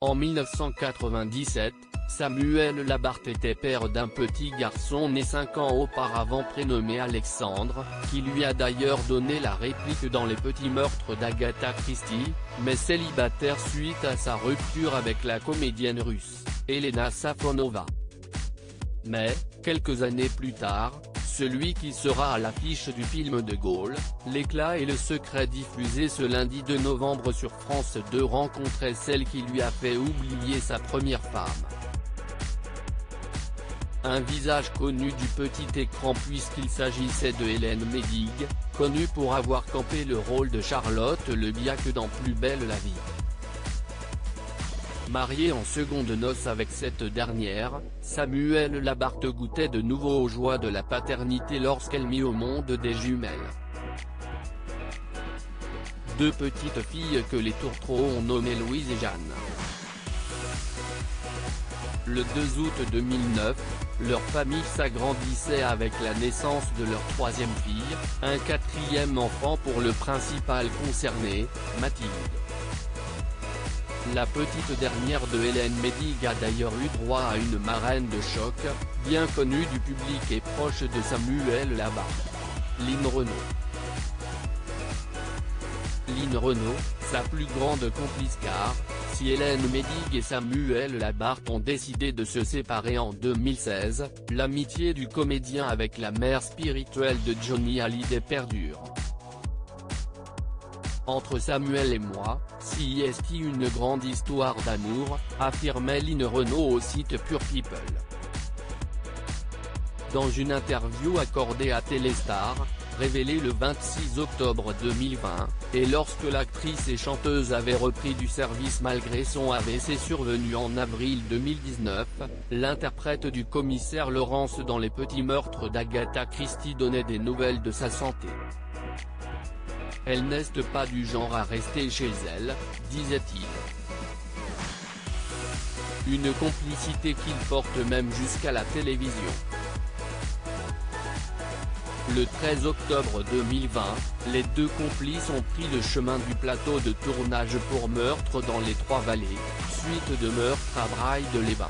En 1997, Samuel Labarthe était père d'un petit garçon né 5 ans auparavant prénommé Alexandre, qui lui a d'ailleurs donné la réplique dans Les Petits Meurtres d'Agatha Christie, mais célibataire suite à sa rupture avec la comédienne russe, Elena Safonova. Mais, quelques années plus tard, celui qui sera à l'affiche du film de Gaulle, L'éclat et le secret diffusé ce lundi 2 novembre sur France 2 rencontrait celle qui lui a fait oublier sa première femme. Un visage connu du petit écran puisqu'il s'agissait de Hélène Médig, connue pour avoir campé le rôle de Charlotte Le Biac dans Plus belle la vie. Marié en secondes noces avec cette dernière, Samuel Labarthe goûtait de nouveau aux joies de la paternité lorsqu'elle mit au monde des jumelles. 2 petites filles que les tourtereaux ont nommées Louise et Jeanne. Le 2 août 2009, leur famille s'agrandissait avec la naissance de leur 3e fille, un 4e enfant pour le principal concerné, Mathilde. La petite dernière de Hélène Médig a d'ailleurs eu droit à une marraine de choc, bien connue du public et proche de Samuel Labarthe. Line Renaud. Line Renaud, sa plus grande complice car, si Hélène Médig et Samuel Labarthe ont décidé de se séparer en 2016, l'amitié du comédien avec la mère spirituelle de Johnny Hallyday perdure. Entre Samuel et moi, si est une grande histoire d'amour, affirmait Line Renaud au site Pure People. Dans une interview accordée à Téléstar, révélée le 26 octobre 2020, et lorsque l'actrice et chanteuse avait repris du service malgré son AVC survenu en avril 2019, l'interprète du commissaire Laurence dans Les Petits Meurtres d'Agatha Christie donnait des nouvelles de sa santé. Elle n'est pas du genre à rester chez elle, disait-il. Une complicité qu'il porte même jusqu'à la télévision. Le 13 octobre 2020, les 2 complices ont pris le chemin du plateau de tournage pour Meurtre dans les Trois-Vallées, suite de Meurtre à Braille-de-les-Bains.